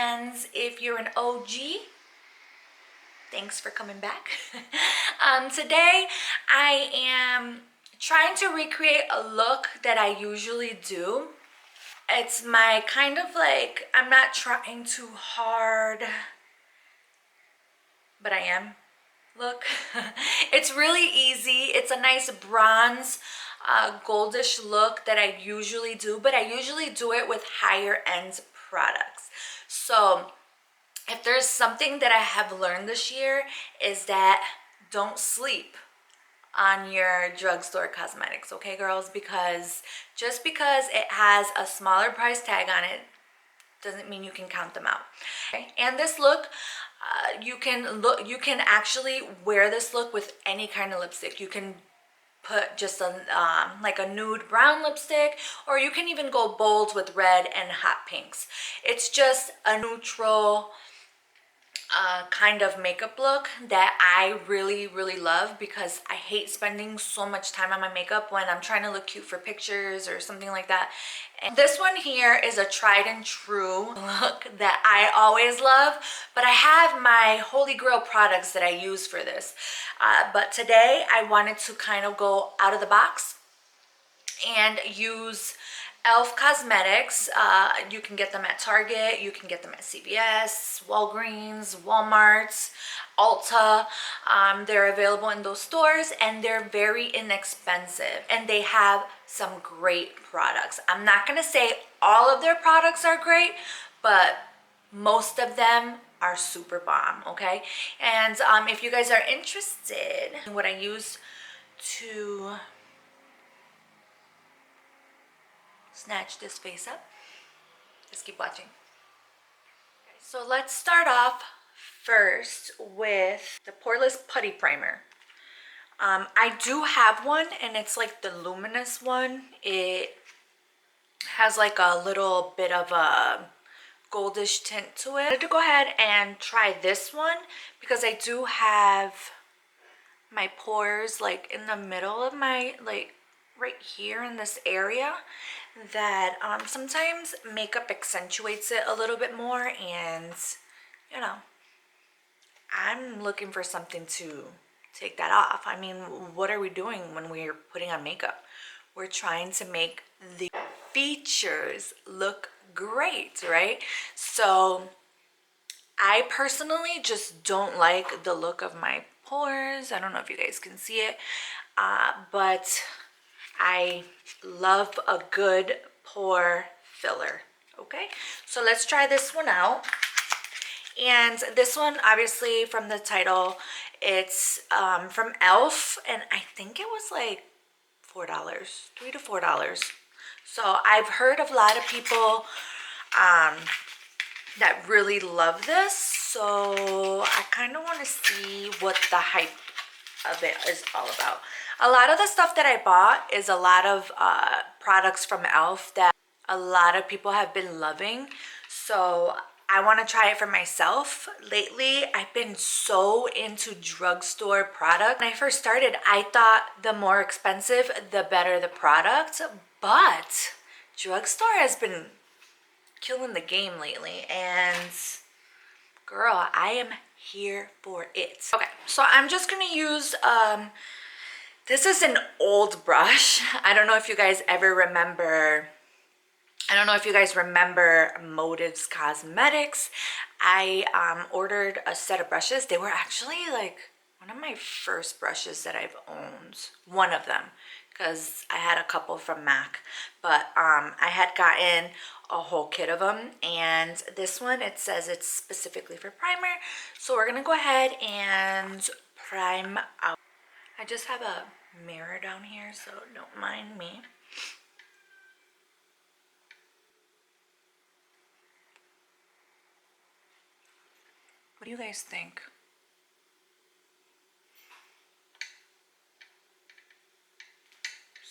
and if you're an OG, thanks for coming back. Today I am trying to recreate a look that I usually do. It's my kind of like, I'm not trying too hard, but I am look. It's really easy. It's a nice bronze goldish look that I usually do, but I usually do it with higher end products. So if there's something that I have learned this year, is that don't sleep on your drugstore cosmetics, okay girls? Because just because it has a smaller price tag on it doesn't mean you can count them out. Okay? And this look, you can actually wear this look with any kind of lipstick. You can put just a like a nude brown lipstick, or you can even go bold with red and hot pinks. It's just a neutral kind of makeup look that I really love, because I hate spending so much time on my makeup when I'm trying to look cute for pictures or something like that. And this one here is a tried and true look that I always love, but I have my holy grail products that I use for this. But today I wanted to kind of go out of the box and use e.l.f. cosmetics. You can get them at Target, you can get them at CVS, Walgreens, Walmart, Ulta. They're available in those stores, and they're very inexpensive, and they have some great products. I'm not gonna say all of their products are great, but most of them are super bomb, okay? And if you guys are interested in what I use to snatch this face up, just keep watching. So let's start off first with the Poreless Putty Primer. I do have one, and it's like the luminous one. It has like a little bit of a goldish tint to it. I had to go ahead and try this one because I do have my pores like in the middle of my, like right here in this area, that sometimes makeup accentuates it a little bit more, and you know, I'm looking for something to take that off. I mean, what are we doing when we're putting on makeup? We're trying to make the features look great, right? So I personally just don't like the look of my pores. I don't know if you guys can see it, but I love a good pore filler. Okay, so let's try this one out. And this one, obviously from the title, it's from e.l.f. and I think it was like $4, $3 to $4. So I've heard of a lot of people that really love this, so I kind of want to see what the hype of it is all about. A lot of the stuff that I bought is a lot of products from e.l.f. that a lot of people have been loving, so I want to try it for myself. Lately I've been so into drugstore product. When I first started, I thought the more expensive the better the product, but drugstore has been killing the game lately, and girl, I am here for it. Okay, so I'm just gonna use this is an old brush. I don't know if you guys ever remember, I don't know if you guys remember Motives Cosmetics. I ordered a set of brushes. They were actually like one of my first brushes that I've owned, one of them, because I had a couple from MAC, but I had gotten a whole kit of them, and this one, it says it's specifically for primer, so we're gonna go ahead and prime out. I just have a mirror down here, so don't mind me. What do you guys think?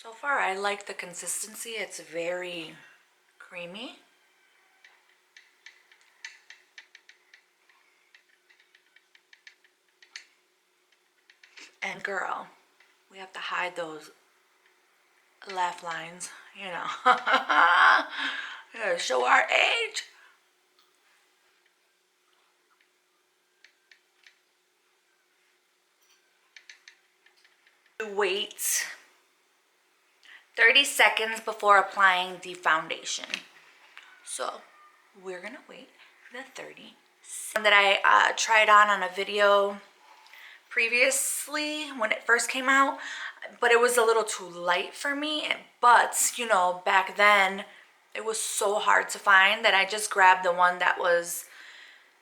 So far, I like the consistency. It's very creamy. And girl, we have to hide those laugh lines, you know. Yeah, show our age. wait 30 seconds before applying the foundation. So we're gonna wait the 30 seconds. That I tried on a video previously when it first came out, but it was a little too light for me. But you know, back then it was so hard to find that I just grabbed the one that was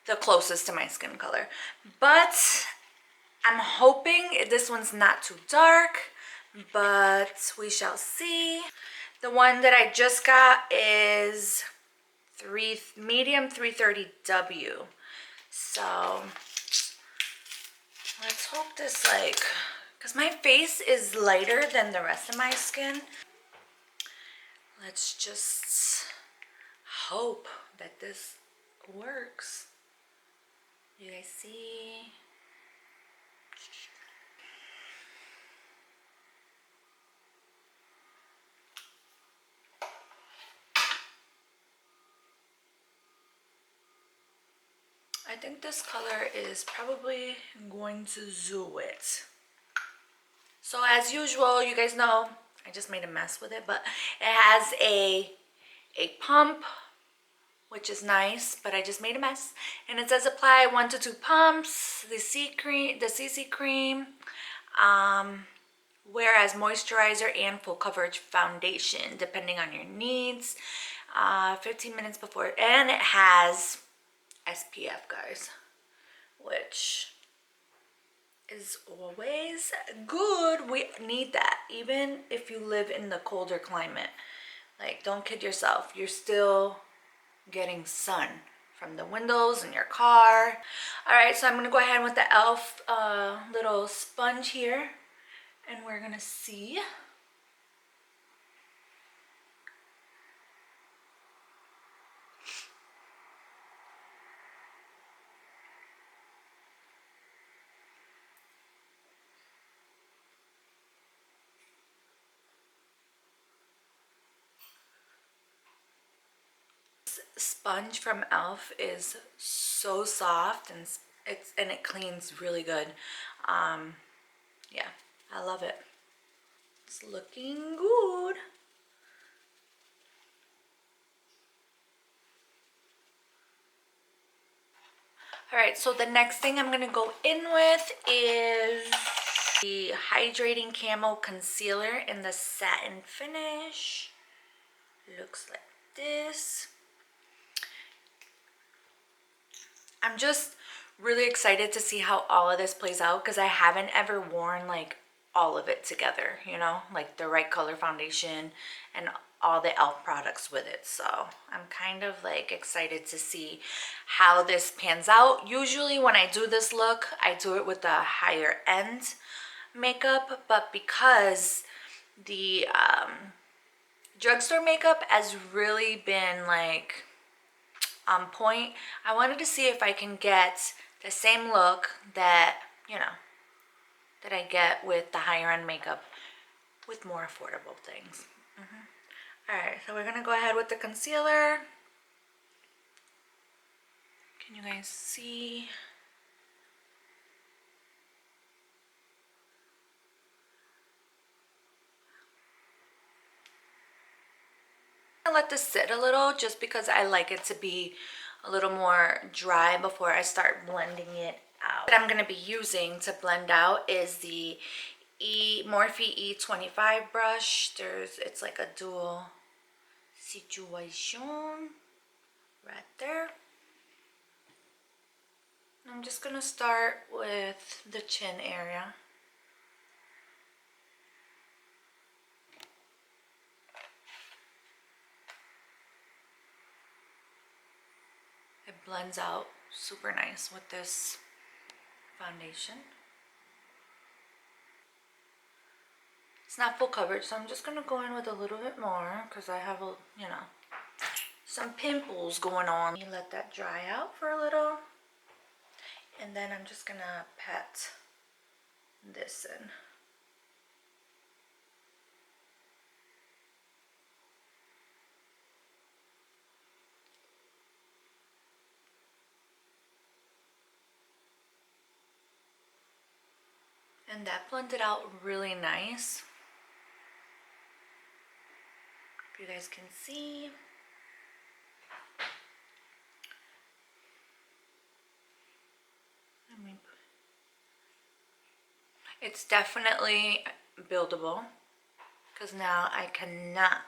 the closest to my skin color. But I'm hoping this one's not too dark, but we shall see. The one that I just got is medium 330W. So let's hope this, like, because my face is lighter than the rest of my skin. Let's just hope that this works. You guys see? I think this color is probably going to do it. So as usual, you guys know, I just made a mess with it, but it has a pump, which is nice, but I just made a mess. And it says apply 1 to 2 pumps, the CC cream, whereas moisturizer and full coverage foundation, depending on your needs. 15 minutes before, and it has SPF, guys, which is always good. We need that, even if you live in the colder climate. Like, don't kid yourself, you're still getting sun from the windows in your car. All right, so I'm gonna go ahead with the e.l.f. Little sponge here, and we're gonna see. Sponge from e.l.f. is so soft, and it cleans really good. Yeah, I love it. It's looking good. All right, so the next thing I'm gonna go in with is the Hydrating Camo Concealer in the satin finish. Looks like this. I'm just really excited to see how all of this plays out, because I haven't ever worn like all of it together, you know, like the right color foundation and all the e.l.f. products with it. So I'm kind of like excited to see how this pans out. Usually when I do this look, I do it with a higher end makeup, but because the drugstore makeup has really been like on point, I wanted to see if I can get the same look that, you know, that I get with the higher end makeup with more affordable things. All right, so we're gonna go ahead with the concealer. Can you guys see? I let this sit a little just because I like it to be a little more dry before I start blending it out. What I'm going to be using to blend out is the Morphe E25 brush. It's like a dual situation right there. I'm just going to start with the chin area. It blends out super nice with this foundation. It's not full coverage, so I'm just gonna go in with a little bit more because I have you know, some pimples going on. Let that dry out for a little, and then I'm just gonna pat this in. And that blended out really nice. If you guys can see. It's definitely buildable because now I cannot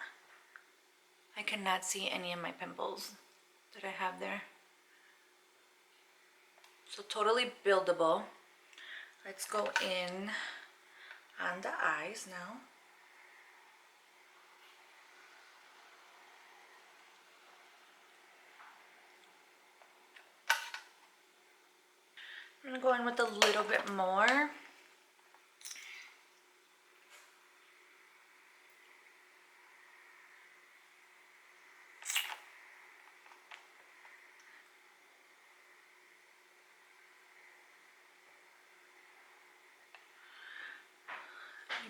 see any of my pimples that I have there. So totally buildable. Let's go in on the eyes now. I'm gonna go in with a little bit more.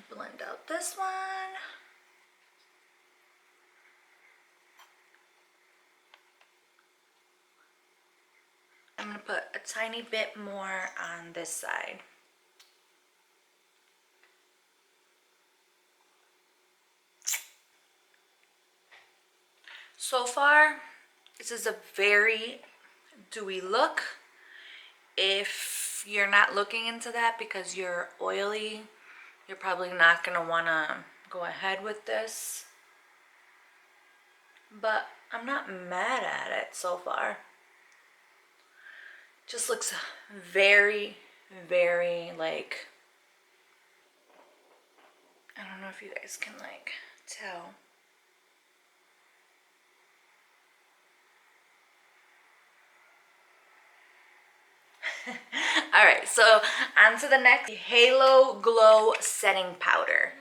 Blend out this one. I'm gonna put a tiny bit more on this side. So far, this is a very dewy look. If you're not looking into that because you're oily, you're probably not gonna wanna go ahead with this. But I'm not mad at it so far. Just looks very, very like, I don't know if you guys can like tell. All right, so on to the next Halo Glow Setting Powder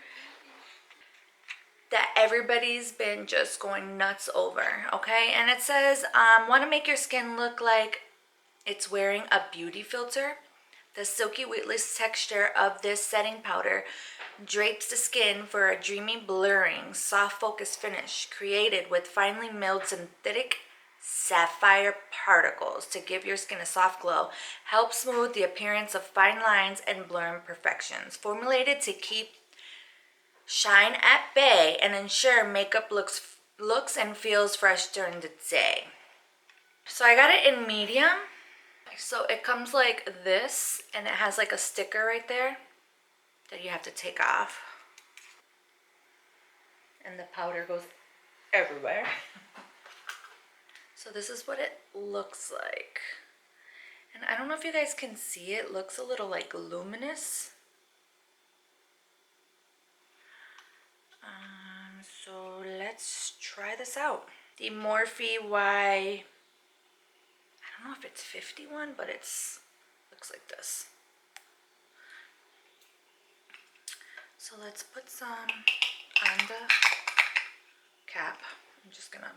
that everybody's been just going nuts over, okay? And it says, want to make your skin look like it's wearing a beauty filter? The silky weightless texture of this setting powder drapes the skin for a dreamy, blurring, soft focus finish created with finely milled synthetic sapphire particles to give your skin a soft glow. Help smooth the appearance of fine lines and blur imperfections. Formulated to keep shine at bay and ensure makeup looks and feels fresh during the day. So I got it in medium. So it comes like this, and it has like a sticker right there that you have to take off. And the powder goes everywhere. So this is what it looks like. And I don't know if you guys can see it. It looks a little like luminous. So let's try this out. The Morphe Y, I don't know if it's 51, but it's looks like this. So let's put some on the cap. I'm just gonna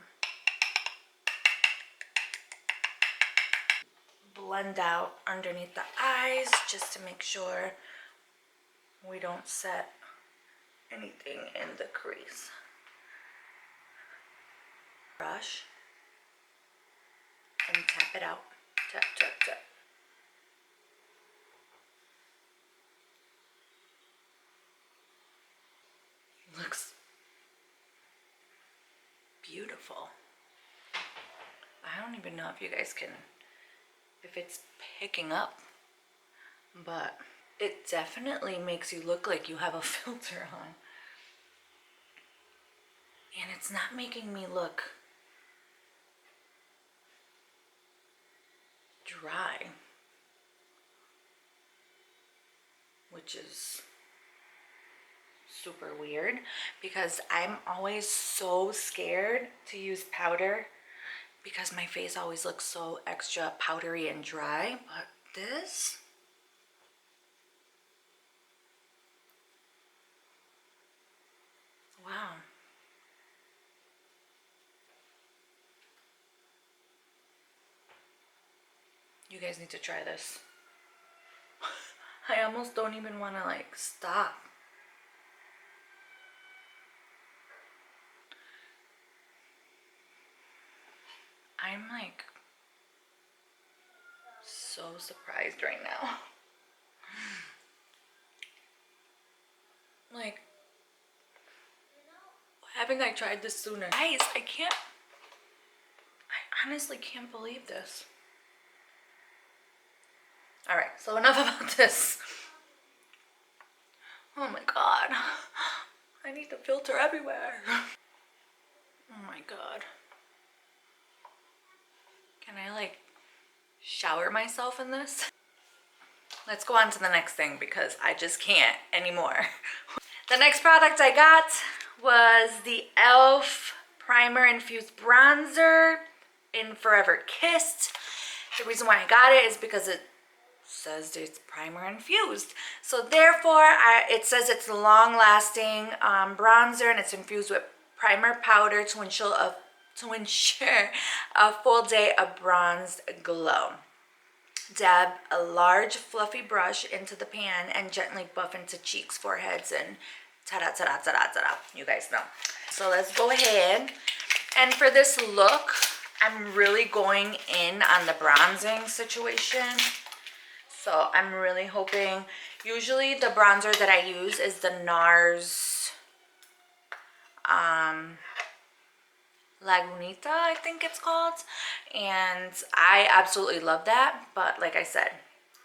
blend out underneath the eyes just to make sure we don't set anything in the crease. Brush and tap it out. Tap, tap, tap. Looks beautiful. I don't even know if you guys can, if it's picking up, but it definitely makes you look like you have a filter on. And it's not making me look dry, which is super weird because I'm always so scared to use powder because my face always looks so extra powdery and dry. But this, wow. You guys need to try this. I almost don't even want to like stop. I'm like so surprised right now. Like, haven't I tried this sooner? Guys, I honestly can't believe this. All right, so enough about this. Oh my God. I need the filter everywhere. Oh my God. Can I like shower myself in this? Let's go on to the next thing because I just can't anymore. The next product I got was the e.l.f. Primer Infused Bronzer in Forever Kissed. The reason why I got it is because it says it's primer infused. So therefore, it says it's long-lasting bronzer and it's infused with primer powder to ensure a full day of bronzed glow. Dab a large fluffy brush into the pan and gently buff into cheeks, foreheads, and ta-da, ta-da, ta-da, ta-da. You guys know. So let's go ahead. And for this look, I'm really going in on the bronzing situation. So I'm really hoping, usually the bronzer that I use is the NARS Lagunita, I think it's called. And I absolutely love that. But like I said,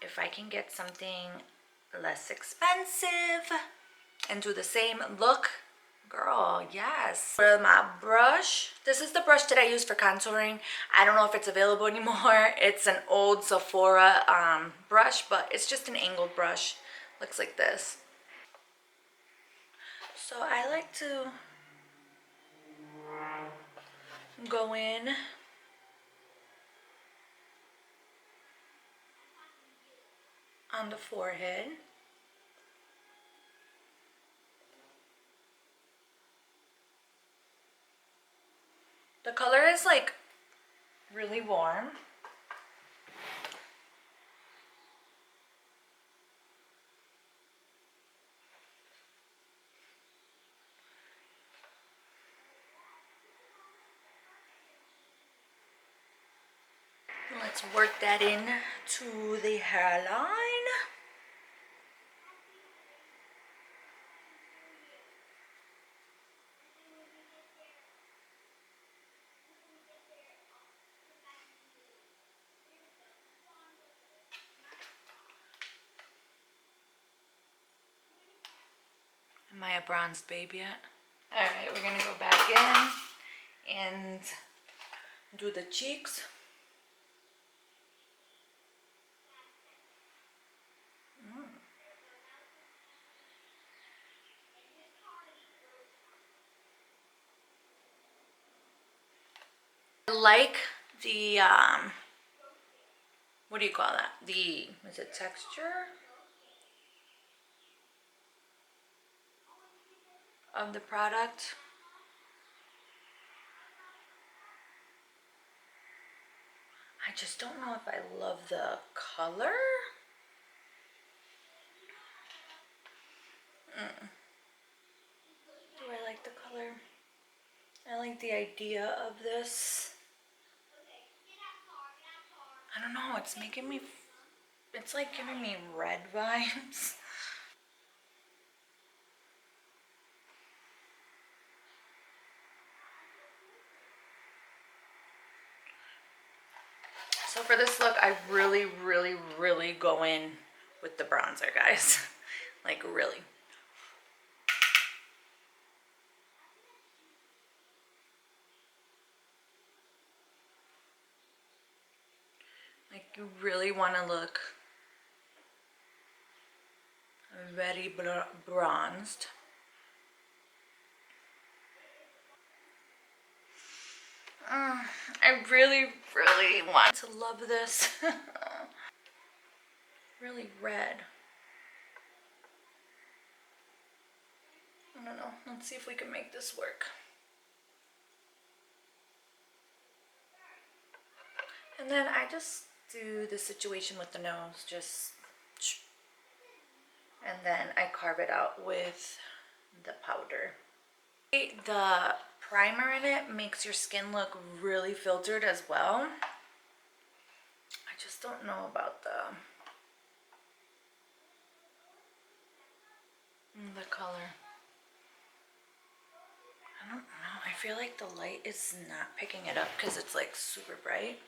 if I can get something less expensive and do the same look, girl, yes. For my brush, this is the brush that I use for contouring. I don't know if it's available anymore. It's an old Sephora brush, but it's just an angled brush. Looks like this. So I like to go in on the forehead. The color is like really warm. Let's work that in to the hairline. Am I a bronzed babe yet? All right, we're gonna go back in and do the cheeks. I like the, what do you call that? Is it texture of the product? I just don't know if I love the color. Do I like the color? I like the idea of this. I don't know, it's making me, it's like giving me red vibes. So for this look, I really, really, really go in with the bronzer, guys. Like, really. Like, you really want to look very bronzed. I really, really want to love this. Really red. I don't know. Let's see if we can make this work. And then I just do the situation with the nose, just, and then I carve it out with the powder. The primer in it makes your skin look really filtered as well. I just don't know about the color. feel like the light is not picking it up because it's like super bright.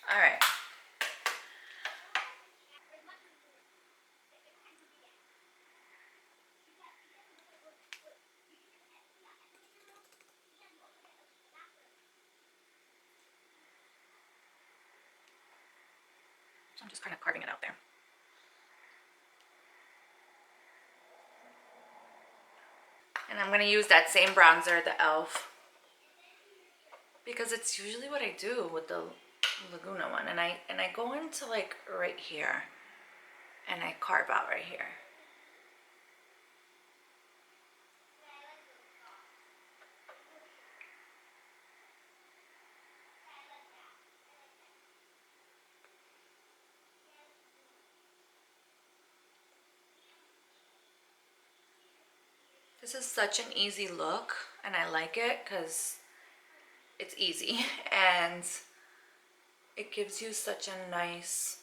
All right. So I'm just kind of carving it out there. And I'm going to use that same bronzer, the e.l.f. because it's usually what I do with the Laguna one. And I go into like right here and I carve out right here. This is such an easy look and I like it because it's easy and it gives you such a nice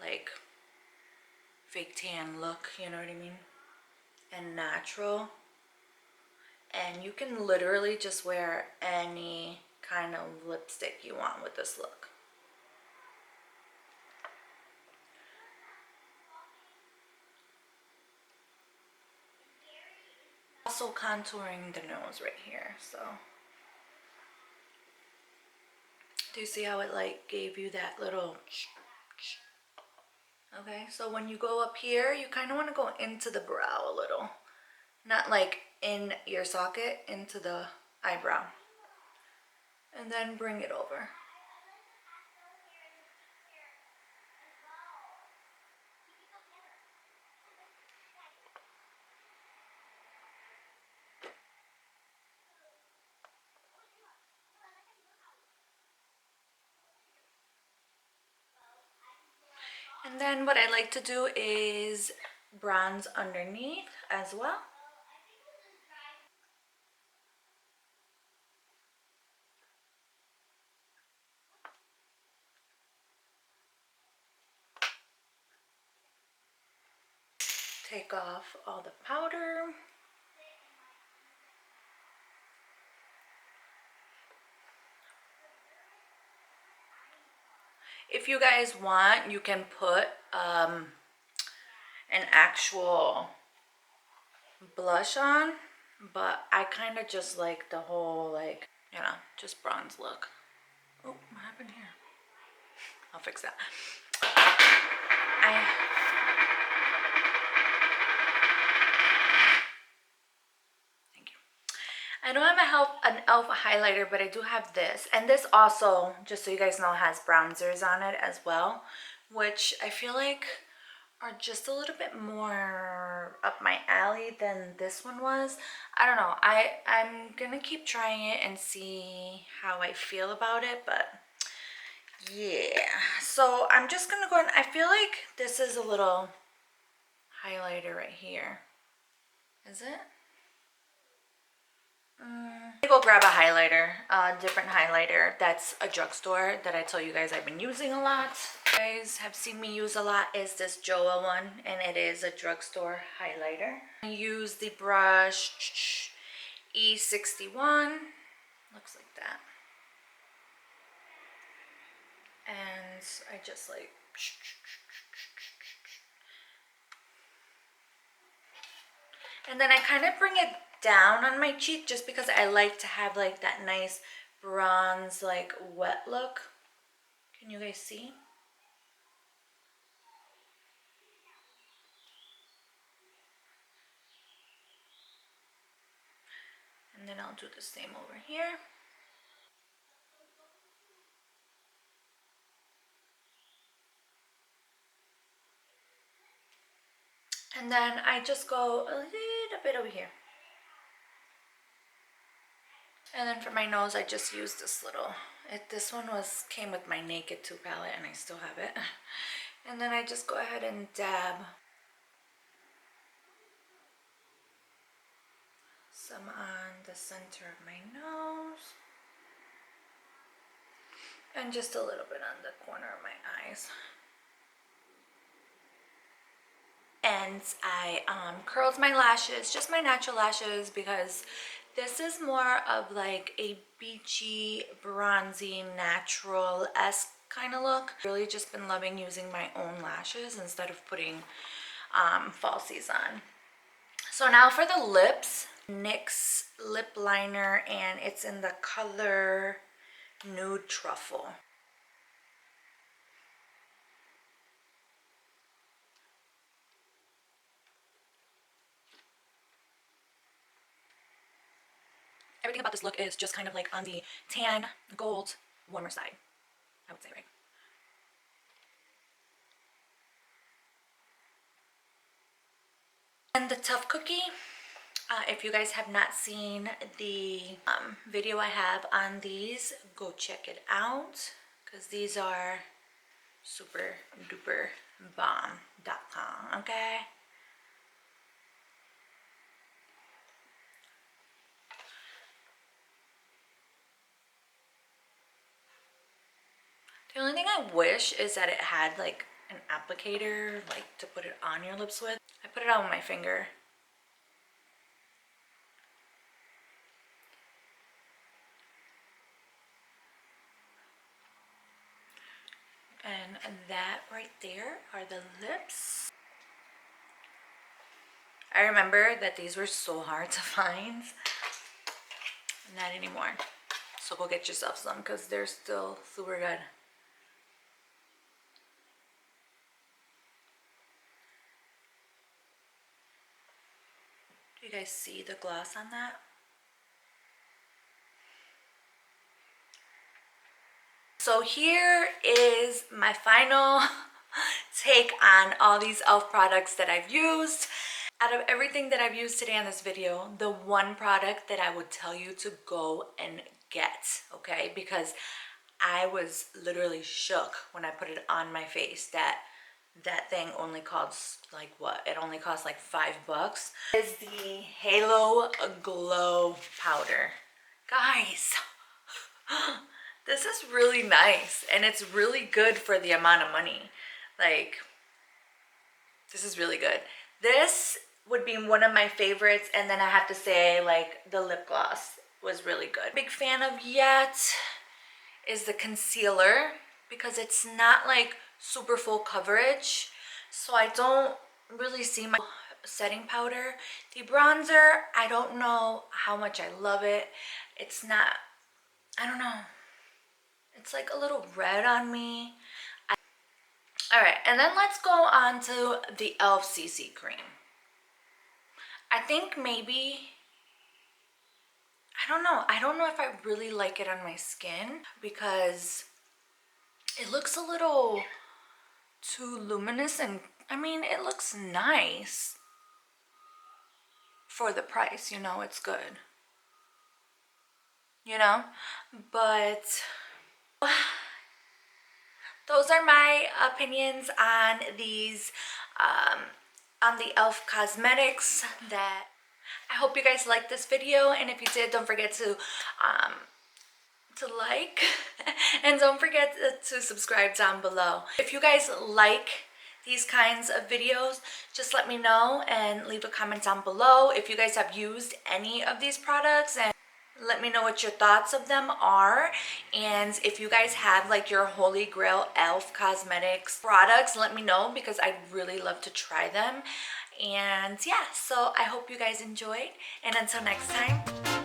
like fake tan look, you know what I mean? And natural. And you can literally just wear any kind of lipstick you want with this look. Also contouring the nose right here, so. Do you see how it like gave you that little okay, so when you go up here, you kind of want to go into the brow a little. Not like in your socket, into the eyebrow. And then bring it over. And then what I like to do is bronze underneath as well. Take off all the powder. If you guys want, you can put an actual blush on, but I kind of just like the whole like, you know, just bronze look. Oh, what happened here? I'll fix that. Thank you. I don't have an e.l.f. highlighter, but I do have this. And this also, just so you guys know, has bronzers on it as well, which I feel like are just a little bit more up my alley than this one was. I don't know. I'm gonna keep trying it and see how I feel about it, but yeah. So I'm just gonna go and I feel like this is a little highlighter right here. Is it? I go grab a highlighter, a different highlighter. That's a drugstore that I tell you guys I've been using a lot. You guys have seen me use a lot is this Joa one, and it is a drugstore highlighter. I use the brush E61, looks like that. And I just like, and then I kind of bring it down on my cheek just because I like to have like that nice bronze like wet look. Can you guys see? And then I'll do the same over here. And then I just go a little bit over here. And then for my nose, I just used this little, this one came with my Naked 2 palette and I still have it. And then I just go ahead and dab some on the center of my nose. And just a little bit on the corner of my eyes. And I curled my lashes, just my natural lashes, because this is more of like a beachy, bronzy, natural-esque kind of look. Really just been loving using my own lashes instead of putting falsies on. So now for the lips, NYX Lip Liner, and it's in the color Nude Truffle. Everything about this look is just kind of like on the tan, gold, warmer side, I would say, right? And the Tough Cookie, if you guys have not seen the video I have on these, go check it out, because these are super duper bomb.com, okay? The only thing I wish is that it had like an applicator, like to put it on your lips with. I put it on with my finger. And that right there are the lips. I remember that these were so hard to find. Not anymore. So go get yourself some because they're still super good. Do you guys see the gloss on that? So here is my final take on all these e.l.f. products that I've used. Out of everything that I've used today on this video, the one product that I would tell you to go and get, okay? Because I was literally shook when I put it on my face that thing only costs like what? It only costs like $5. Is the Halo Glow Powder. Guys, this is really nice and it's really good for the amount of money. Like, this is really good. This would be one of my favorites, and then I have to say, like, the lip gloss was really good. Big fan of yet is the concealer, because it's not like super full coverage, so I don't really see my setting powder. The bronzer, I don't know how much I love it. It's not, I don't know, it's like a little red on me. All right, and then let's go on to the e.l.f. CC cream. I think maybe, I don't know if I really like it on my skin, because it looks a little too luminous, and I mean, it looks nice for the price, you know, it's good, you know, but those are my opinions on these, on the e.l.f. cosmetics. That I hope you guys liked this video, and if you did, don't forget to like and don't forget to subscribe down below. If you guys like these kinds of videos, just let me know and leave a comment down below if you guys have used any of these products, and let me know what your thoughts of them are. And if you guys have like your holy grail e.l.f. cosmetics products, let me know, because I'd really love to try them. And yeah, so I hope you guys enjoyed, and until next time.